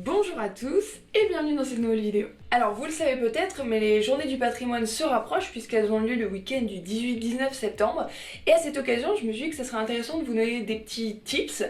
Bonjour à tous et bienvenue dans cette nouvelle vidéo. Alors vous le savez peut-être, mais les journées du patrimoine se rapprochent puisqu'elles ont lieu le week-end du 18-19 septembre. Et à cette occasion, je me suis dit que ça serait intéressant de vous donner des petits tips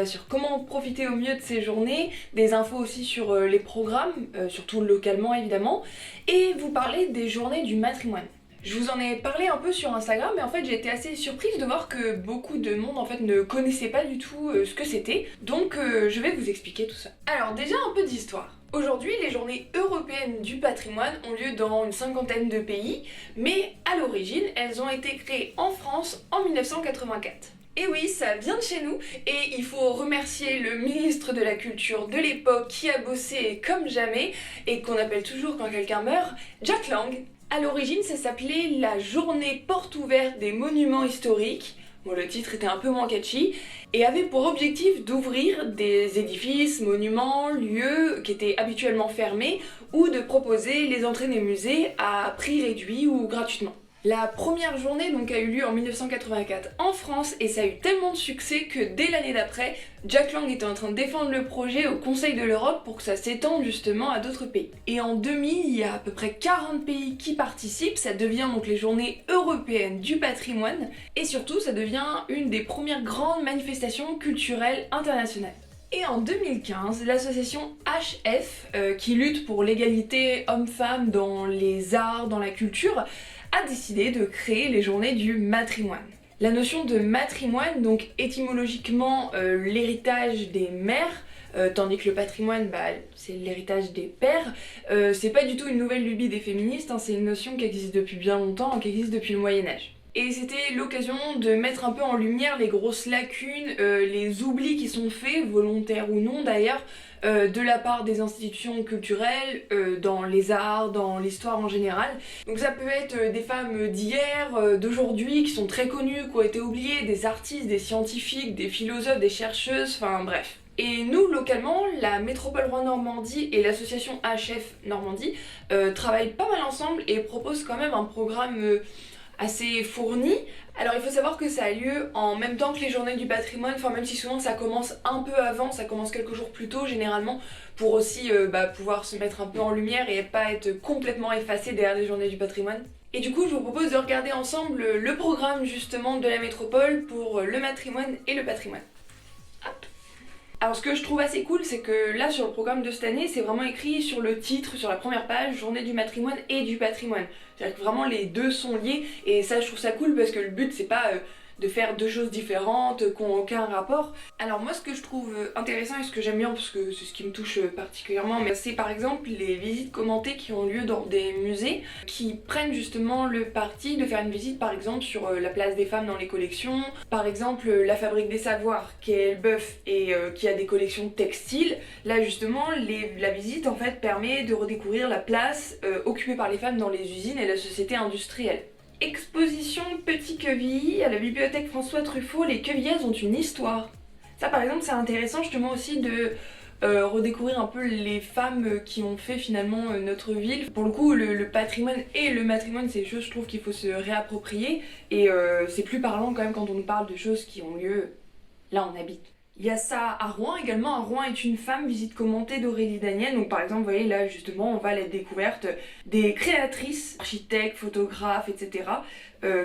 sur comment profiter au mieux de ces journées, des infos aussi sur les programmes, surtout localement évidemment, et vous parler des journées du matrimoine. Je vous en ai parlé un peu sur Instagram, mais en fait j'ai été assez surprise de voir que beaucoup de monde en fait ne connaissait pas du tout ce que c'était, donc je vais vous expliquer tout ça. Alors déjà un peu d'histoire. Aujourd'hui, les journées européennes du patrimoine ont lieu dans une cinquantaine de pays, mais à l'origine, elles ont été créées en France en 1984. Et oui, ça vient de chez nous, et il faut remercier le ministre de la Culture de l'époque qui a bossé comme jamais, et qu'on appelle toujours quand quelqu'un meurt, Jack Lang. À l'origine, ça s'appelait la journée porte ouverte des monuments historiques. Bon, le titre était un peu moins catchy, et avait pour objectif d'ouvrir des édifices, monuments, lieux qui étaient habituellement fermés, ou de proposer les entrées des musées à prix réduit ou gratuitement. La première journée donc a eu lieu en 1984 en France et ça a eu tellement de succès que dès l'année d'après, Jack Lang était en train de défendre le projet au Conseil de l'Europe pour que ça s'étende justement à d'autres pays. Et en 2000, il y a à peu près 40 pays qui participent, ça devient donc les journées européennes du patrimoine et surtout ça devient une des premières grandes manifestations culturelles internationales. Et en 2015, l'association HF, qui lutte pour l'égalité homme-femme dans les arts, dans la culture, a décidé de créer les journées du matrimoine. La notion de matrimoine, donc étymologiquement l'héritage des mères, tandis que le patrimoine, c'est l'héritage des pères, c'est pas du tout une nouvelle lubie des féministes, hein, c'est une notion qui existe depuis bien longtemps, qui existe depuis le Moyen-Âge. Et c'était l'occasion de mettre un peu en lumière les grosses lacunes, les oublis qui sont faits, volontaires ou non d'ailleurs, de la part des institutions culturelles, dans les arts, dans l'histoire en général. Donc ça peut être des femmes d'hier, d'aujourd'hui, qui sont très connues, qui ont été oubliées, des artistes, des scientifiques, des philosophes, des chercheuses, enfin bref. Et nous, localement, la Métropole Rouen-Normandie et l'association HF Normandie travaillent pas mal ensemble et proposent quand même un programme assez fourni. Alors il faut savoir que ça a lieu en même temps que les journées du patrimoine, enfin même si souvent ça commence un peu avant, ça commence quelques jours plus tôt généralement, pour aussi pouvoir se mettre un peu en lumière et pas être complètement effacé derrière les journées du patrimoine. Et du coup je vous propose de regarder ensemble le programme justement de la métropole pour le matrimoine et le patrimoine. Hop. Alors ce que je trouve assez cool, c'est que là sur le programme de cette année, c'est vraiment écrit sur le titre, sur la première page, journée du matrimoine et du patrimoine. C'est-à-dire que vraiment les deux sont liés et ça je trouve ça cool parce que le but c'est pas de faire deux choses différentes, qui n'ont aucun rapport. Alors moi ce que je trouve intéressant et ce que j'aime bien, parce que c'est ce qui me touche particulièrement, mais c'est par exemple les visites commentées qui ont lieu dans des musées, qui prennent justement le parti de faire une visite par exemple sur la place des femmes dans les collections, par exemple la Fabrique des Savoirs qui est Elbeuf et qui a des collections textiles. Là justement la visite en fait permet de redécouvrir la place occupée par les femmes dans les usines et la société industrielle. Exposition Petit Quevilly à la bibliothèque François Truffaut, les Quevillaises ont une histoire. Ça par exemple c'est intéressant justement aussi de redécouvrir un peu les femmes qui ont fait finalement notre ville. Pour le coup le patrimoine et le matrimoine c'est des choses je trouve qu'il faut se réapproprier et c'est plus parlant quand même quand on nous parle de choses qui ont lieu là on habite. Il y a ça à Rouen également. À Rouen est une femme, visite commentée d'Aurélie Daniel. Donc par exemple, vous voyez là justement, on va à la découverte des créatrices, architectes, photographes, etc.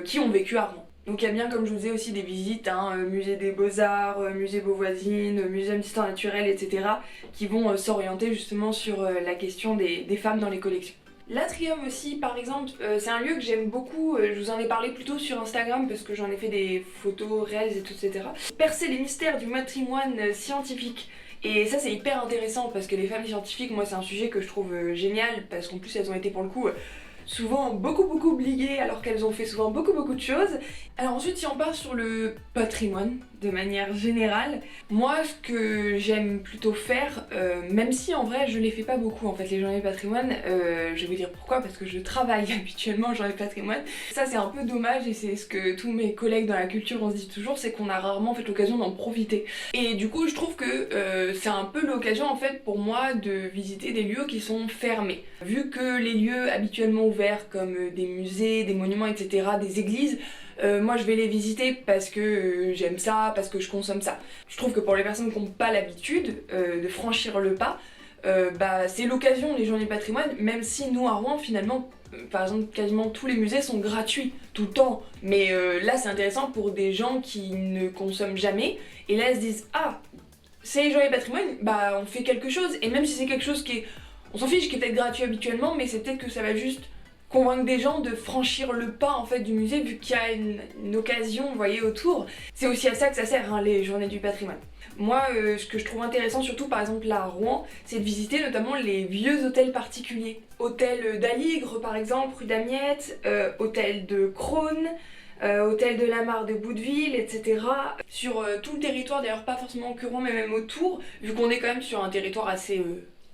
Qui ont vécu à Rouen. Donc il y a bien, comme je vous disais, aussi des visites, musée des Beaux-Arts, musée Beauvoisine, muséum d'histoire naturelle, etc. qui vont s'orienter justement sur la question des femmes dans les collections. L'Atrium aussi, par exemple, c'est un lieu que j'aime beaucoup, je vous en ai parlé plutôt sur Instagram parce que j'en ai fait des photos réelles et tout, etc. Percer les mystères du matrimoine scientifique. Et ça c'est hyper intéressant parce que les femmes scientifiques, moi c'est un sujet que je trouve génial parce qu'en plus elles ont été pour le coup souvent beaucoup oubliées alors qu'elles ont fait souvent beaucoup de choses. Alors ensuite si on part sur le patrimoine de manière générale, moi ce que j'aime plutôt faire, même si en vrai je les fais pas beaucoup en fait les journées du patrimoine, je vais vous dire pourquoi, parce que je travaille habituellement en journée de patrimoine. Ça c'est un peu dommage et c'est ce que tous mes collègues dans la culture on se dit toujours, c'est qu'on a rarement fait l'occasion d'en profiter. Et du coup je trouve que c'est un peu l'occasion en fait pour moi de visiter des lieux qui sont fermés. Vu que les lieux habituellement ouverts comme des musées, des monuments, etc., des églises, moi je vais les visiter parce que j'aime ça, parce que je consomme ça. Je trouve que pour les personnes qui n'ont pas l'habitude de franchir le pas, c'est l'occasion, les journées du patrimoine, même si nous à Rouen finalement, par exemple quasiment tous les musées sont gratuits tout le temps, mais là c'est intéressant pour des gens qui ne consomment jamais, et là ils se disent ah c'est les journées du patrimoine, on fait quelque chose, et même si c'est quelque chose qui est, on s'en fiche, qui est peut-être gratuit habituellement, mais c'est peut-être que ça va juste convaincre des gens de franchir le pas en fait du musée vu qu'il y a une occasion, vous voyez, autour. C'est aussi à ça que ça sert, hein, les journées du patrimoine. Moi, ce que je trouve intéressant, surtout par exemple là à Rouen, c'est de visiter notamment les vieux hôtels particuliers. Hôtel d'Aligre par exemple, rue d'Amiette, hôtel de Crosne, hôtel de la Mare de Bouteville, etc. Sur tout le territoire, d'ailleurs pas forcément que Rouen mais même autour, vu qu'on est quand même sur un territoire assez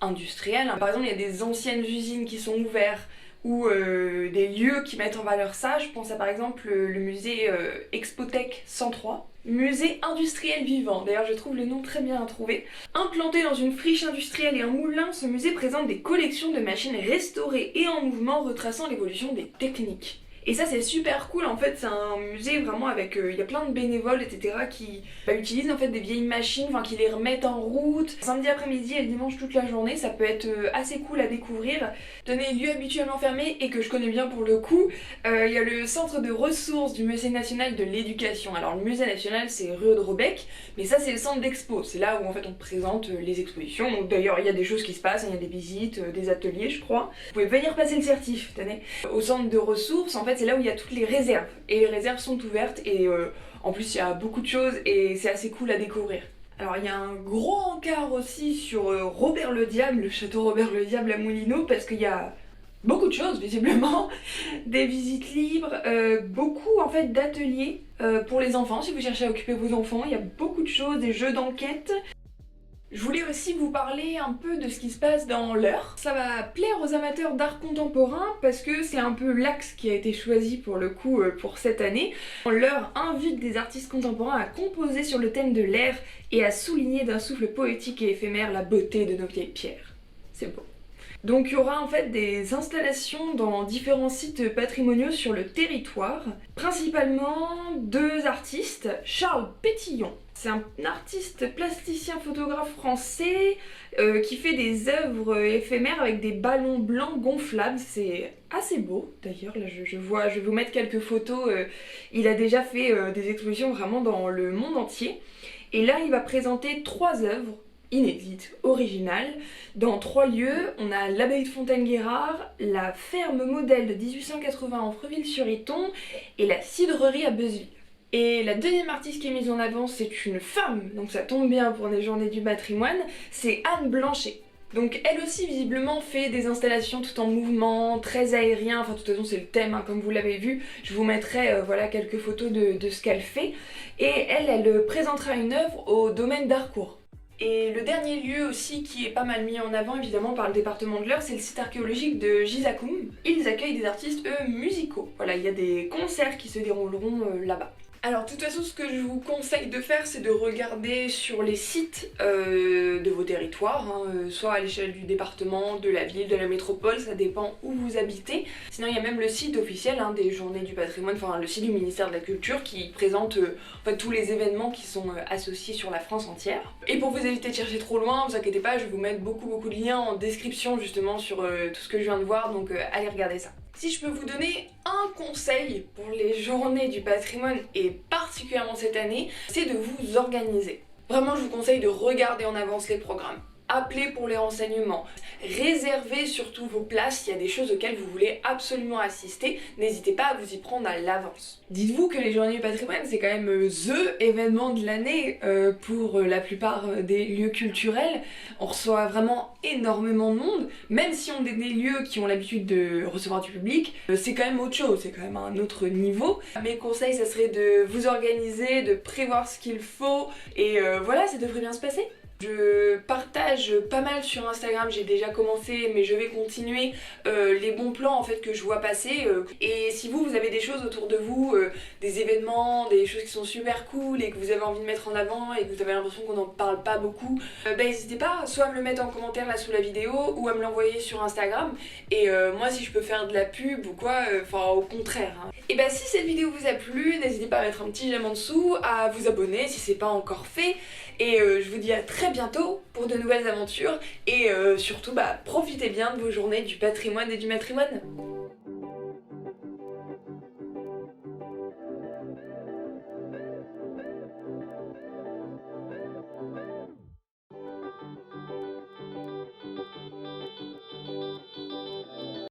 industriel. Par exemple, il y a des anciennes usines qui sont ouvertes, ou des lieux qui mettent en valeur ça. Je pense à par exemple le musée Expotech 103. Musée industriel vivant, d'ailleurs je trouve le nom très bien à trouver. Implanté dans une friche industrielle et un moulin, ce musée présente des collections de machines restaurées et en mouvement retraçant l'évolution des techniques. Et ça c'est super cool, en fait c'est un musée vraiment avec, il y a plein de bénévoles etc. qui utilisent en fait des vieilles machines, qui les remettent en route. Samedi après-midi et le dimanche toute la journée, ça peut être assez cool à découvrir. Tenez, lieu habituellement fermé et que je connais bien pour le coup, il y a le centre de ressources du Musée national de l'éducation. Alors le musée national c'est rue de Robec, mais ça c'est le centre d'expo, c'est là où en fait on présente les expositions. Donc d'ailleurs il y a des choses qui se passent, il y a des visites, des ateliers je crois. Vous pouvez venir passer le certif, tenez. Au centre de ressources, en fait c'est là où il y a toutes les réserves, et les réserves sont ouvertes, et en plus il y a beaucoup de choses, et c'est assez cool à découvrir. Alors il y a un gros encart aussi sur Robert le Diable, le château Robert le Diable à Moulineaux, parce qu'il y a beaucoup de choses visiblement, des visites libres, beaucoup en fait d'ateliers pour les enfants, si vous cherchez à occuper vos enfants, il y a beaucoup de choses, des jeux d'enquête. Je voulais aussi vous parler un peu de ce qui se passe dans l'Eure. Ça va plaire aux amateurs d'art contemporain parce que c'est un peu l'axe qui a été choisi pour le coup pour cette année. L'Eure invite des artistes contemporains à composer sur le thème de l'air et à souligner d'un souffle poétique et éphémère la beauté de nos vieilles pierres. C'est beau. Donc il y aura en fait des installations dans différents sites patrimoniaux sur le territoire, principalement deux artistes. Charles Pétillon, c'est un artiste plasticien photographe français qui fait des œuvres éphémères avec des ballons blancs gonflables, c'est assez beau d'ailleurs, là je vais vous mettre quelques photos, il a déjà fait des expositions vraiment dans le monde entier, et là il va présenter 3 œuvres inédite, originale, dans 3 lieux. On a l'abbaye de Fontaine-Guérard, la ferme modèle de 1880 en Freville-sur-Iton et la cidrerie à Beuzeville. Et la deuxième artiste qui est mise en avant, c'est une femme, donc ça tombe bien pour les journées du patrimoine, c'est Anne Blanchet. Donc elle aussi visiblement fait des installations tout en mouvement, très aérien, de toute façon c'est le thème comme vous l'avez vu, je vous mettrai voilà quelques photos de ce qu'elle fait. Et elle présentera une œuvre au domaine d'Harcourt. Et le dernier lieu aussi qui est pas mal mis en avant évidemment par le département de l'Eure, c'est le site archéologique de Gizakoum. Ils accueillent des artistes musicaux. Voilà, il y a des concerts qui se dérouleront là-bas. Alors de toute façon ce que je vous conseille de faire c'est de regarder sur les sites de vos territoires, soit à l'échelle du département, de la ville, de la métropole, ça dépend où vous habitez. Sinon il y a même le site officiel des journées du patrimoine, le site du ministère de la Culture qui présente tous les événements qui sont associés sur la France entière. Et pour vous éviter de chercher trop loin, vous inquiétez pas, je vais vous mettre beaucoup de liens en description justement sur tout ce que je viens de voir, donc allez regarder ça. Si je peux vous donner un conseil pour les journées du patrimoine, et particulièrement cette année, c'est de vous organiser. Vraiment, je vous conseille de regarder en avance les programmes. Appelez pour les renseignements. Réservez surtout vos places, il y a des choses auxquelles vous voulez absolument assister, n'hésitez pas à vous y prendre à l'avance. Dites-vous que les journées du patrimoine c'est quand même THE événement de l'année pour la plupart des lieux culturels. On reçoit vraiment énormément de monde, même si on est des lieux qui ont l'habitude de recevoir du public, c'est quand même autre chose, c'est quand même un autre niveau. Mes conseils ça serait de vous organiser, de prévoir ce qu'il faut, et voilà, ça devrait bien se passer. Je partage pas mal sur Instagram, j'ai déjà commencé mais je vais continuer les bons plans en fait que je vois passer, et si vous avez des choses autour de vous, des événements, des choses qui sont super cool et que vous avez envie de mettre en avant et que vous avez l'impression qu'on n'en parle pas beaucoup, n'hésitez pas soit à me le mettre en commentaire là sous la vidéo ou à me l'envoyer sur Instagram, et moi si je peux faire de la pub ou quoi, au contraire. Et bah si cette vidéo vous a plu, n'hésitez pas à mettre un petit j'aime en dessous, à vous abonner si c'est pas encore fait. Et je vous dis à très bientôt pour de nouvelles aventures. Et surtout, bah profitez bien de vos journées du patrimoine et du matrimoine.